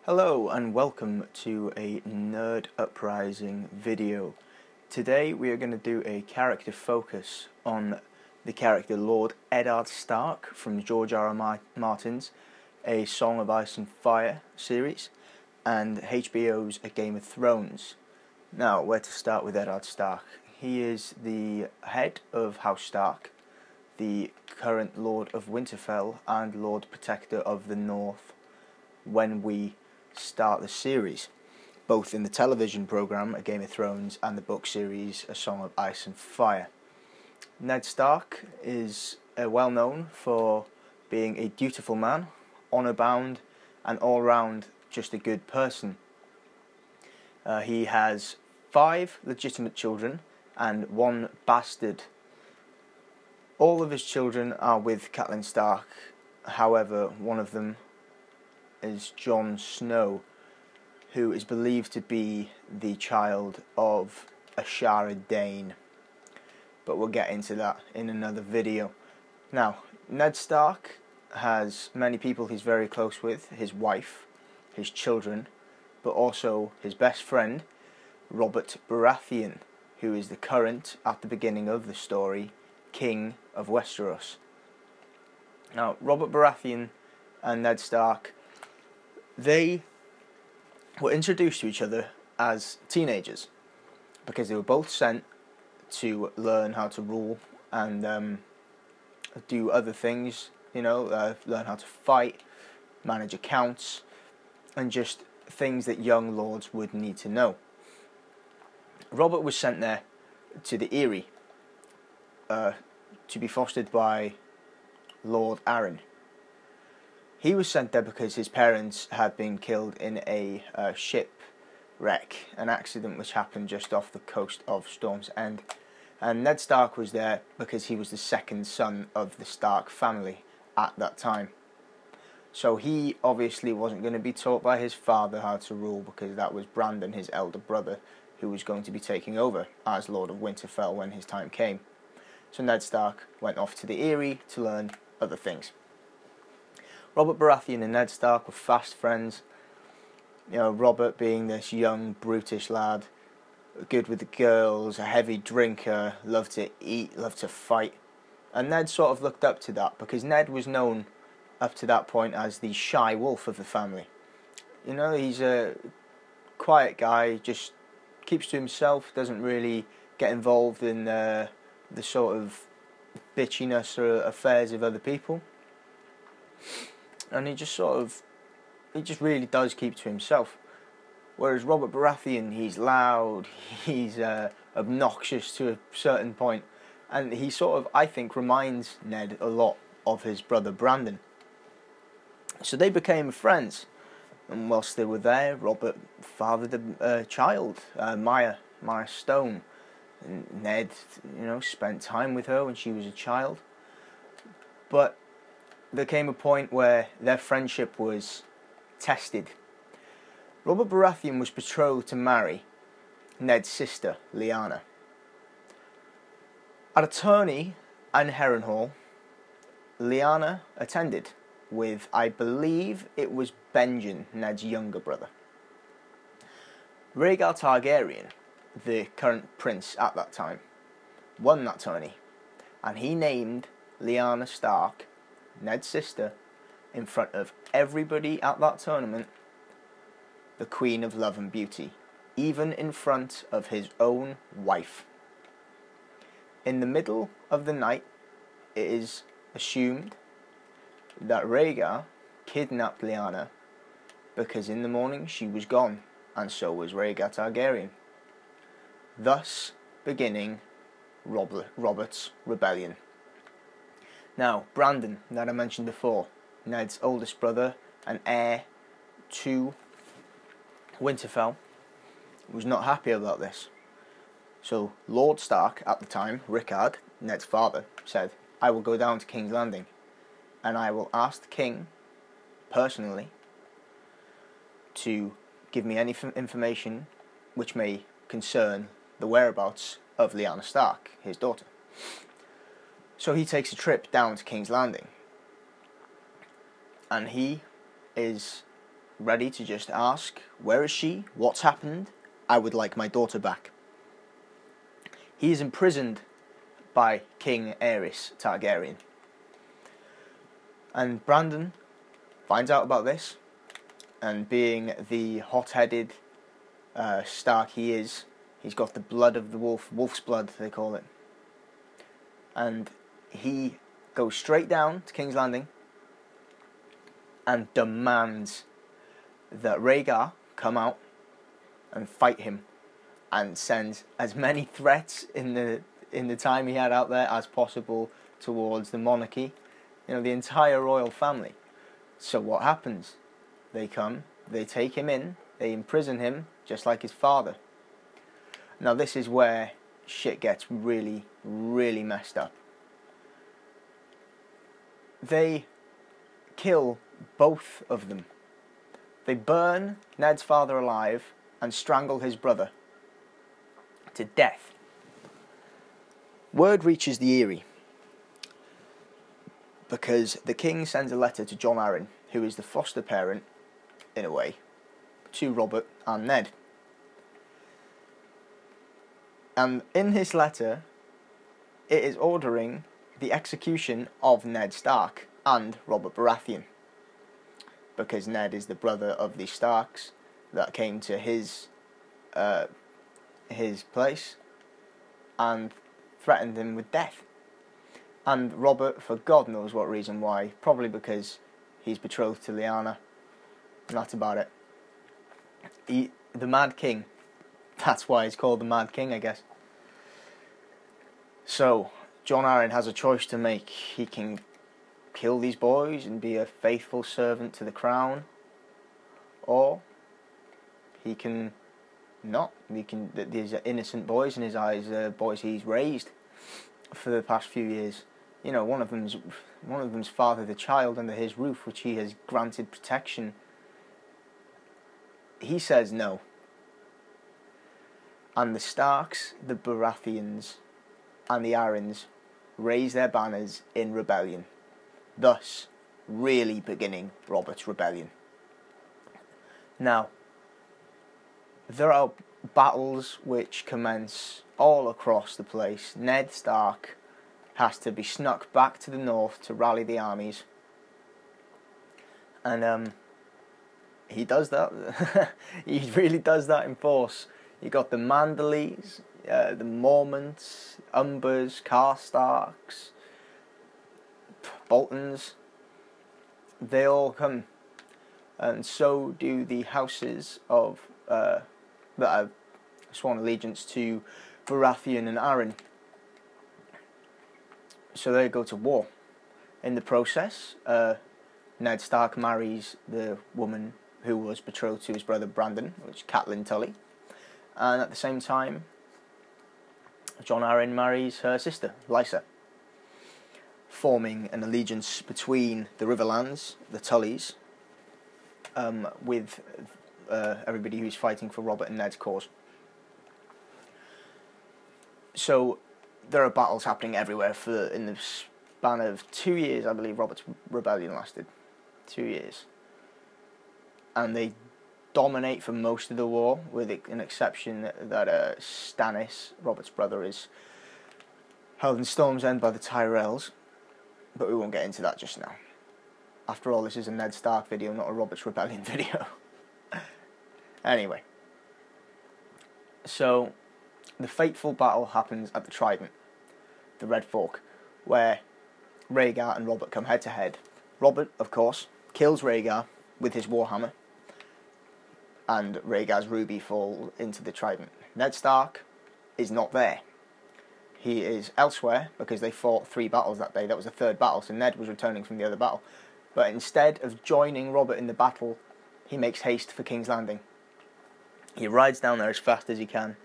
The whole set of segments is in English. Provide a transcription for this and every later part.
Hello and welcome to a Nerd Uprising video. Today we are going to do a character focus on the character Lord Eddard Stark from George R.R. Martin's A Song of Ice and Fire series and HBO's A Game of Thrones. Now, where to start with Eddard Stark? He is the head of House Stark, the current Lord of Winterfell and Lord Protector of the North when we start the series, both in the television programme A Game of Thrones and the book series A Song of Ice and Fire. Ned Stark is well known for being a dutiful man, honour bound and all round just a good person. He has 5 legitimate children and 1 bastard. All of his children are with Catelyn Stark, however one of them is Jon Snow, who is believed to be the child of a Shara Dane. But we'll get into that in another video. Now, Ned Stark has many people he's very close with, his wife, his children, but also his best friend, Robert Baratheon, who is the current, at the beginning of the story, King of Westeros. Now, Robert Baratheon and Ned Stark, they were introduced to each other as teenagers because they were both sent to learn how to rule and do other things, learn how to fight, manage accounts, and just things that young lords would need to know. Robert was sent there to the Eyrie to be fostered by Lord Arryn. He was sent there because his parents had been killed in a shipwreck, an accident which happened just off the coast of Storm's End. And Ned Stark was there because he was the second son of the Stark family at that time. So he obviously wasn't going to be taught by his father how to rule, because that was Brandon, his elder brother, who was going to be taking over as Lord of Winterfell when his time came. So Ned Stark went off to the Eyrie to learn other things. Robert Baratheon and Ned Stark were fast friends. Robert being this young, brutish lad, good with the girls, a heavy drinker, loved to eat, loved to fight. And Ned sort of looked up to that, because Ned was known up to that point as the shy wolf of the family. He's a quiet guy, just keeps to himself, doesn't really get involved in the sort of bitchiness or affairs of other people. And he just really does keep to himself. Whereas Robert Baratheon, he's loud, he's obnoxious to a certain point, and he sort of, I think, reminds Ned a lot of his brother Brandon. So they became friends, and whilst they were there, Robert fathered a child, Maya Stone. And Ned, spent time with her when she was a child. But there came a point where their friendship was tested. Robert Baratheon was betrothed to marry Ned's sister, Lyanna. At a tourney in Harrenhal, Lyanna attended with, I believe it was Benjen, Ned's younger brother. Rhaegar Targaryen, the current prince at that time, won that tourney, and he named Lyanna Stark, Ned's sister, in front of everybody at that tournament, the Queen of Love and Beauty, even in front of his own wife. In the middle of the night, it is assumed that Rhaegar kidnapped Lyanna because in the morning she was gone, and so was Rhaegar Targaryen, thus beginning Robert's rebellion. Now, Brandon, that I mentioned before, Ned's oldest brother and heir to Winterfell, was not happy about this. So Lord Stark at the time, Rickard, Ned's father, said, "I will go down to King's Landing and I will ask the king personally to give me any information which may concern the whereabouts of Lyanna Stark, his daughter." So he takes a trip down to King's Landing, and he is ready to just ask, where is she? What's happened? I would like my daughter back. He is imprisoned by King Aerys Targaryen. And Brandon finds out about this, and being the hot-headed Stark he is, he's got the blood of the wolf, wolf's blood they call it. And he goes straight down to King's Landing and demands that Rhaegar come out and fight him, and sends as many threats in the time he had out there as possible towards the monarchy, the entire royal family. So what happens? They come, they take him in, they imprison him just like his father. Now this is where shit gets really, really messed up. They kill both of them. They burn Ned's father alive and strangle his brother to death. Word reaches the Eyrie because the king sends a letter to Jon Arryn, who is the foster parent, in a way, to Robert and Ned. And in his letter, it is ordering the execution of Ned Stark and Robert Baratheon, because Ned is the brother of the Starks that came to his place and threatened him with death. And Robert, for God knows what reason why, probably because he's betrothed to Lyanna, and that's about it. The Mad King, that's why he's called the Mad King, I guess. So, Jon Arryn has a choice to make. He can kill these boys and be a faithful servant to the crown, or he can not. These are innocent boys in his eyes, boys he's raised for the past few years. One of them's fathered a child under his roof, which he has granted protection. He says no. And the Starks, the Baratheons, and the Arryns raise their banners in rebellion, thus really beginning Robert's rebellion. Now, there are battles which commence all across the place. Ned Stark has to be snuck back to the north to rally the armies, and he does that. He really does that in force. You got the Manderleys, the Mormonts, Umbers, Karstarks, Boltons. They all come, and so do the houses of that have sworn allegiance to Baratheon and Arryn. So they go to war. In the process, Ned Stark marries the woman who was betrothed to his brother Brandon, which is Catelyn Tully, and at the same time, Jon Arryn marries her sister Lysa, forming an allegiance between the Riverlands, the Tullys, with everybody who's fighting for Robert and Ned's cause. So there are battles happening everywhere in the span of 2 years. I believe Robert's rebellion lasted 2 years, and they dominate for most of the war, with an exception that Stannis, Robert's brother, is held in Storm's End by the Tyrells, but we won't get into that just now. After all, this is a Ned Stark video, not a Robert's Rebellion video. Anyway, so the fateful battle happens at the Trident, the Red Fork, where Rhaegar and Robert come head to head. Robert, of course, kills Rhaegar with his warhammer, and Rhaegar's ruby fall into the Trident. Ned Stark is not there. He is elsewhere because they fought 3 battles that day. That was the 3rd battle, so Ned was returning from the other battle. But instead of joining Robert in the battle, he makes haste for King's Landing. He rides down there as fast as he can.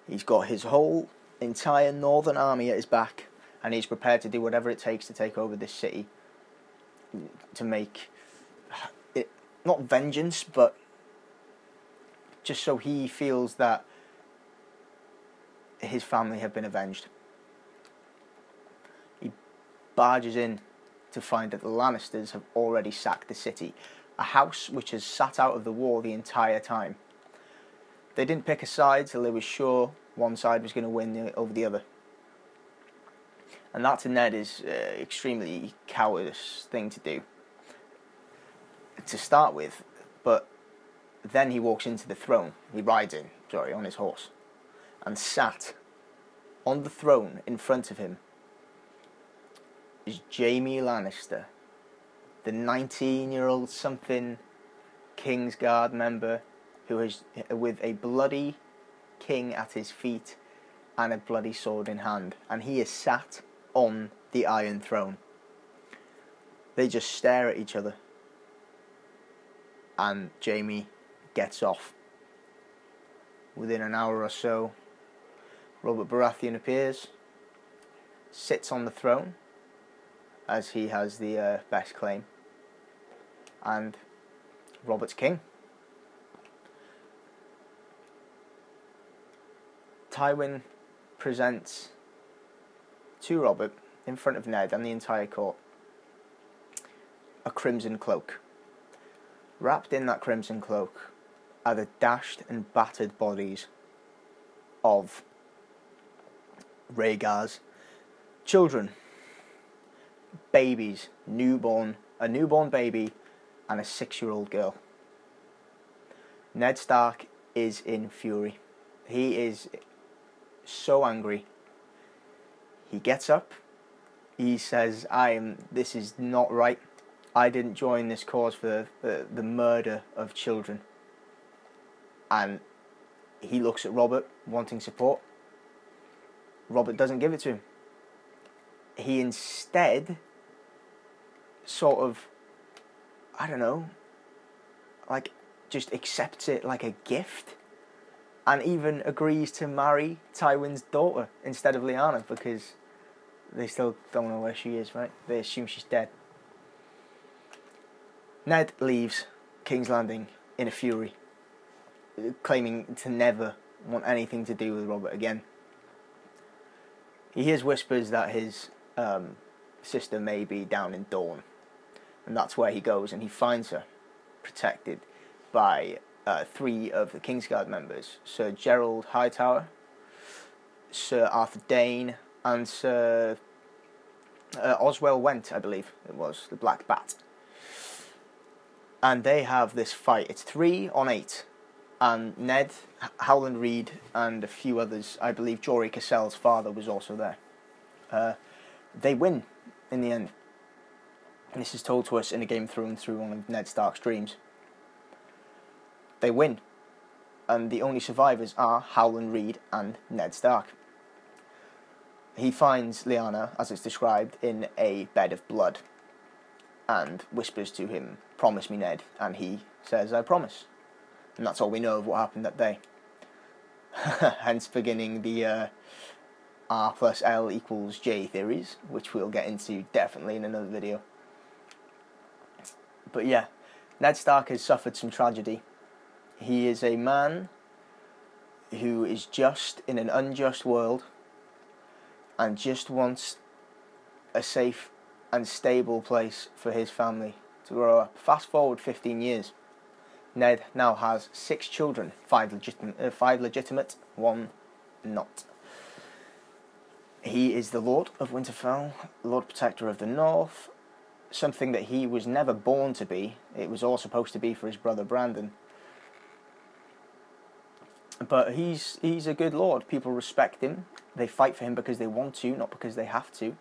He's got his whole entire northern army at his back, and he's prepared to do whatever it takes to take over this city, to make it, not vengeance, but just so he feels that his family have been avenged. He barges in to find that the Lannisters have already sacked the city, a house which has sat out of the war the entire time. They didn't pick a side till they were sure one side was going to win over the other. And that to Ned is extremely cowardice thing to do, to start with. But then he walks into the throne, he rides in, on his horse, and sat on the throne in front of him is Jaime Lannister, the 19-year-old something Kingsguard member who is with a bloody king at his feet and a bloody sword in hand, and he is sat on the Iron Throne. They just stare at each other, and Jaime gets off. Within an hour or so, Robert Baratheon appears, sits on the throne, as he has the best claim, and Robert's king. Tywin presents to Robert, in front of Ned and the entire court, a crimson cloak. Wrapped in that crimson cloak are the dashed and battered bodies of Rhaegar's children, babies, a newborn baby and a 6-year-old girl. Ned Stark is in fury. He is so angry. He gets up. He says, this is not right. I didn't join this cause for the murder of children. And he looks at Robert, wanting support. Robert doesn't give it to him. He instead sort of, just accepts it like a gift, and even agrees to marry Tywin's daughter instead of Lyanna, because they still don't know where she is, right? They assume she's dead. Ned leaves King's Landing in a fury, claiming to never want anything to do with Robert again. He hears whispers that his sister may be down in Dorne, and that's where he goes, and he finds her, protected by 3 of the Kingsguard members: Sir Gerald Hightower, Sir Arthur Dane, and Sir Oswell Went, I believe it was, the Black Bat. And they have this fight. It's 3 on 8. And Ned, Howland Reed, and a few others, I believe Jory Cassell's father was also there. They win in the end. And this is told to us in a Game of Thrones through one of Ned Stark's dreams. They win. And the only survivors are Howland Reed and Ned Stark. He finds Lyanna, as it's described, in a bed of blood, and whispers to him, "Promise me, Ned," and he says, "I promise." And that's all we know of what happened that day. Hence beginning the R plus L equals J theories, which we'll get into definitely in another video. But yeah, Ned Stark has suffered some tragedy. He is a man who is just in an unjust world and just wants a safe and stable place for his family to grow up. Fast forward 15 years. Ned now has 6 children, 5 legitimate, 1 not. He is the Lord of Winterfell, Lord Protector of the North, something that he was never born to be. It was all supposed to be for his brother Brandon. But he's a good lord. People respect him. They fight for him because they want to, not because they have to.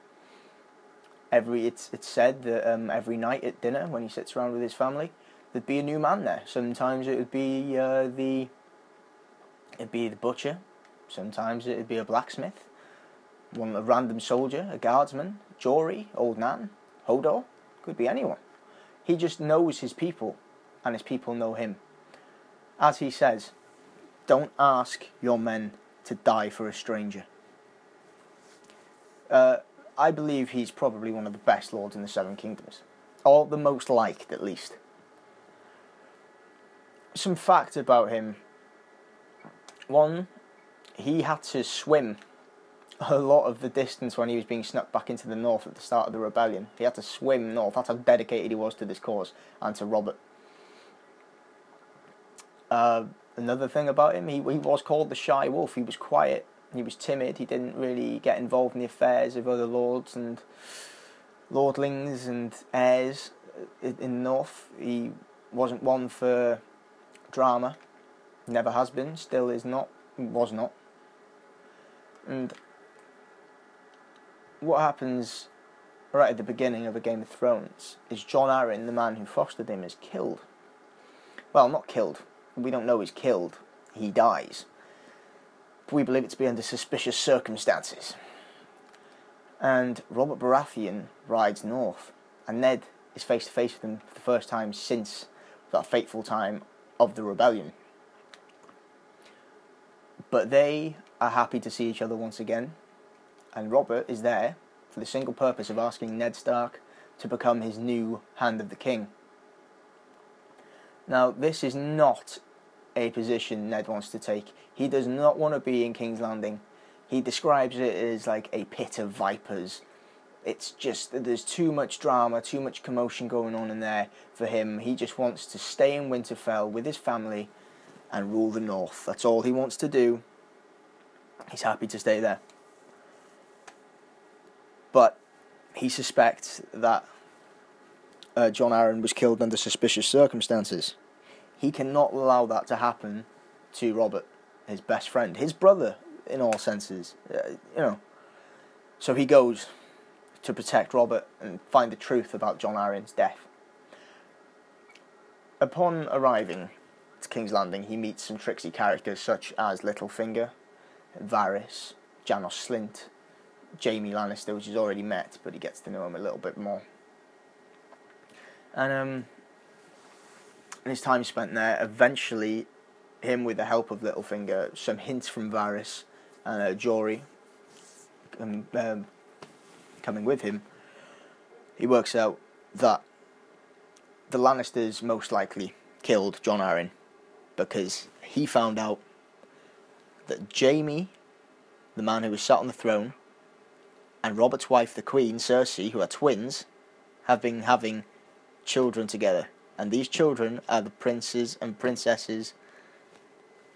It's said that every night at dinner, when he sits around with his family, there'd be a new man there. Sometimes it would be the butcher. Sometimes it would be a blacksmith, a random soldier, a guardsman, Jory, old Nan, Hodor. Could be anyone. He just knows his people, and his people know him. As he says, "Don't ask your men to die for a stranger." I believe he's probably one of the best lords in the Seven Kingdoms, or the most liked, at least. Some facts about him. 1, he had to swim a lot of the distance when he was being snuck back into the north at the start of the rebellion. He had to swim north. That's how dedicated he was to this cause and to Robert. Another thing about him, he was called the Shy Wolf. He was quiet, he was timid, he didn't really get involved in the affairs of other lords and lordlings and heirs in the north. He wasn't one for drama, never has been, still is not, was not. And what happens right at the beginning of A Game of Thrones is Jon Arryn, the man who fostered him, is killed. Well, not killed. We don't know he's killed. He dies. But we believe it to be under suspicious circumstances. And Robert Baratheon rides north, and Ned is face to face with him for the first time since that fateful time of the rebellion. But they are happy to see each other once again, and Robert is there for the single purpose of asking Ned Stark to become his new Hand of the King. Now, this is not a position Ned wants to take. He does not want to be in King's Landing. He describes it as like a pit of vipers. It's just, there's too much drama, too much commotion going on in there for him. He just wants to stay in Winterfell with his family and rule the North. That's all he wants to do. He's happy to stay there. But he suspects that Jon Arryn was killed under suspicious circumstances. He cannot allow that to happen to Robert, his best friend, his brother, in all senses, So he goes to protect Robert and find the truth about Jon Arryn's death. Upon arriving to King's Landing, he meets some tricksy characters such as Littlefinger, Varys, Janos Slynt, Jaime Lannister, which he's already met, but he gets to know him a little bit more. And in his time spent there, eventually, him with the help of Littlefinger, some hints from Varys and Jory coming with him, he works out that the Lannisters most likely killed Jon Arryn because he found out that Jaime, the man who was sat on the throne, and Robert's wife, the Queen, Cersei, who are twins, have been having children together. And these children are the princes and princesses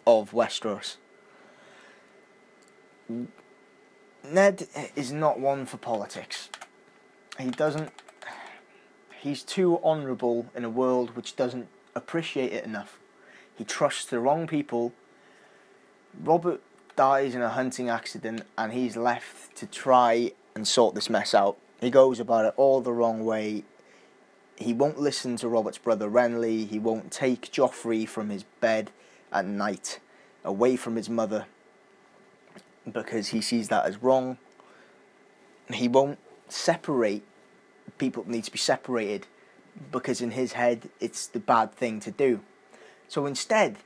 of Westeros. Ned is not one for politics. He's too honourable in a world which doesn't appreciate it enough. He trusts the wrong people. Robert dies in a hunting accident and he's left to try and sort this mess out. He goes about it all the wrong way. He won't listen to Robert's brother Renly. He won't take Joffrey from his bed at night, away from his mother, because he sees that as wrong. He won't separate people that need to be separated, because in his head it's the bad thing to do. So instead,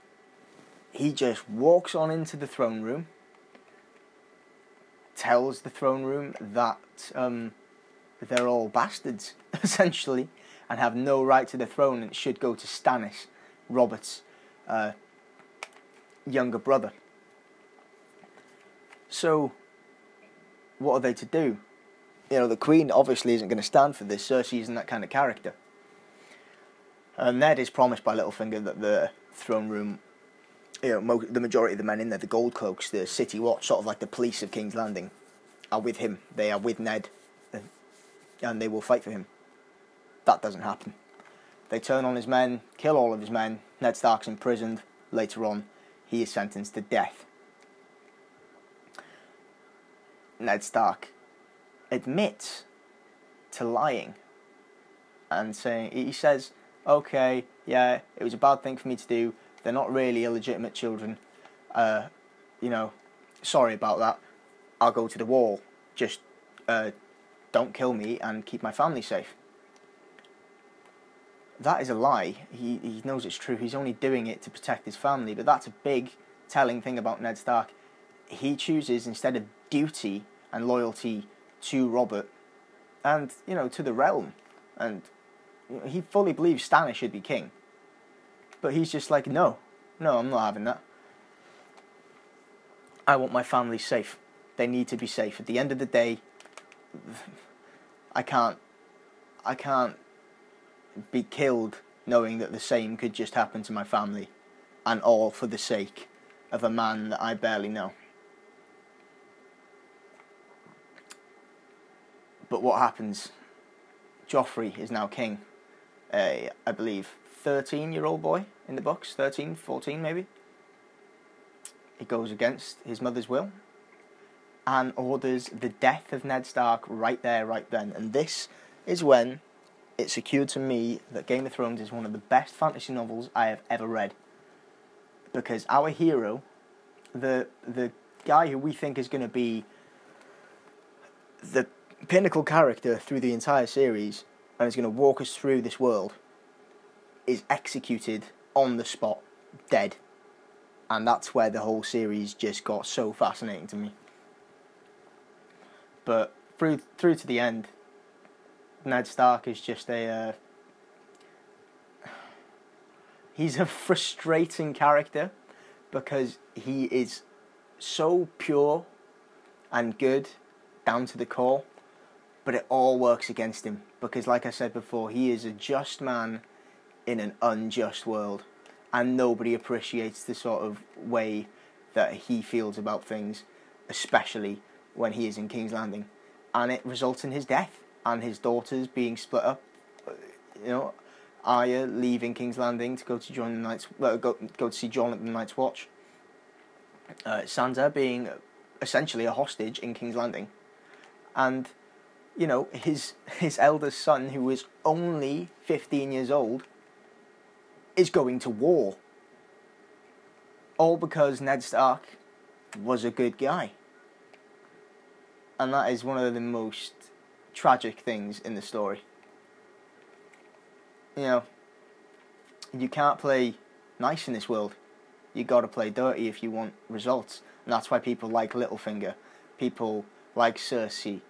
he just walks on into the throne room, tells the throne room that they're all bastards, essentially, and have no right to the throne and should go to Stannis, Robert's younger brother. So, what are they to do? The Queen obviously isn't going to stand for this. Cersei isn't that kind of character. Ned is promised by Littlefinger that the throne room, the majority of the men in there, the Gold Cloaks, the City Watch, sort of like the police of King's Landing, are with him. They are with Ned, and they will fight for him. That doesn't happen. They turn on his men, kill all of his men. Ned Stark's imprisoned. Later on, he is sentenced to death. Ned Stark admits to lying and he says, okay, yeah, it was a bad thing for me to do. They're not really illegitimate children. Sorry about that. I'll go to the wall. Just don't kill me and keep my family safe. That is a lie. He knows it's true. He's only doing it to protect his family. But that's a big telling thing about Ned Stark. He chooses, instead of duty and loyalty to Robert and, to the realm, and he fully believes Stannis should be king. But he's just like, no, I'm not having that. I want my family safe. They need to be safe. At the end of the day, I can't be killed knowing that the same could just happen to my family. and all for the sake of a man that I barely know. But what happens? Joffrey is now king. I believe 13-year-old boy in the books, 13, 14 maybe. He goes against his mother's will and orders the death of Ned Stark right there, right then. And this is when it secured to me that Game of Thrones is one of the best fantasy novels I have ever read. Because our hero, the guy who we think is going to be the pinnacle character through the entire series and is going to walk us through this world, is executed on the spot, dead. And that's where the whole series just got so fascinating to me. But through to the end, Ned Stark is just he's a frustrating character because he is so pure and good down to the core, but it all works against him because, like I said before, he is a just man in an unjust world, and nobody appreciates the sort of way that he feels about things, especially when he is in King's Landing, and it results in his death and his daughters being split up. You know, Arya leaving King's Landing to go to join the Night's go to see Jon at the Night's Watch. Sansa being essentially a hostage in King's Landing, and you know his eldest son, who is only 15 years old, is going to war. All because Ned Stark was a good guy. And that is one of the most tragic things in the story. You know, you can't play nice in this world. You gotta play dirty if you want results. And that's why people like Littlefinger, people like Cersei,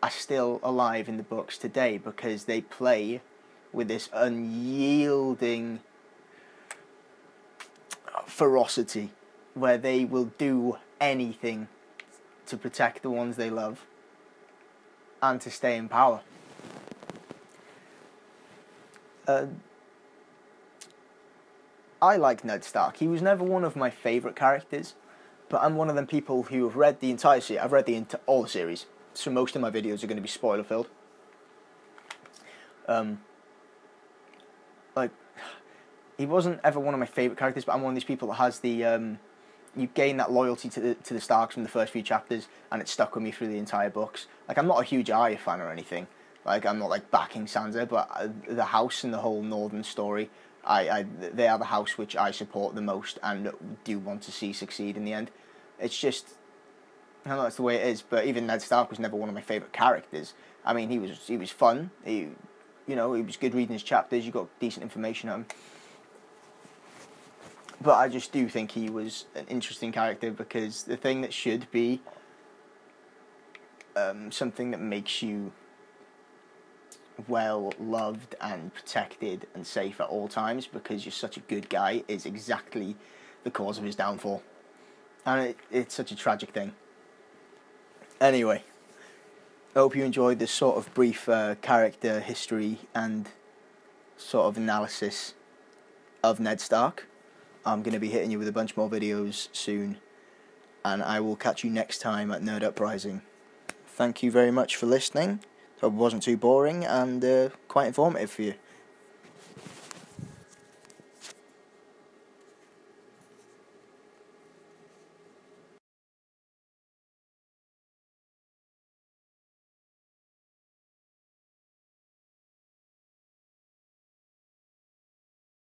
are still alive in the books today, because they play with this unyielding ferocity where they will do anything to protect the ones they love and to stay in power. I like Ned Stark. He was never one of my favourite characters, but I'm one of them people who have read the entire series. I've read all the series, so most of my videos are going to be spoiler filled. Like, he wasn't ever one of my favourite characters, but I'm one of these people that has the you gain that loyalty to the Starks from the first few chapters, and it stuck with me through the entire books. Like, I'm not a huge Arya fan or anything. Like, I'm not like backing Sansa, but the house and the whole Northern story, they are the house which I support the most and do want to see succeed in the end. It's just, I don't know, that's the way it is. But even Ned Stark was never one of my favourite characters. I mean, he was fun. You know, he was good reading his chapters. You got decent information on him. But I just do think he was an interesting character, because the thing that should be something that makes you well loved and protected and safe at all times because you're such a good guy is exactly the cause of his downfall. And it's such a tragic thing. Anyway, I hope you enjoyed this sort of brief character history and sort of analysis of Ned Stark. I'm going to be hitting you with a bunch more videos soon, and I will catch you next time at Nerd Uprising. Thank you very much for listening. Hope it wasn't too boring and quite informative for you.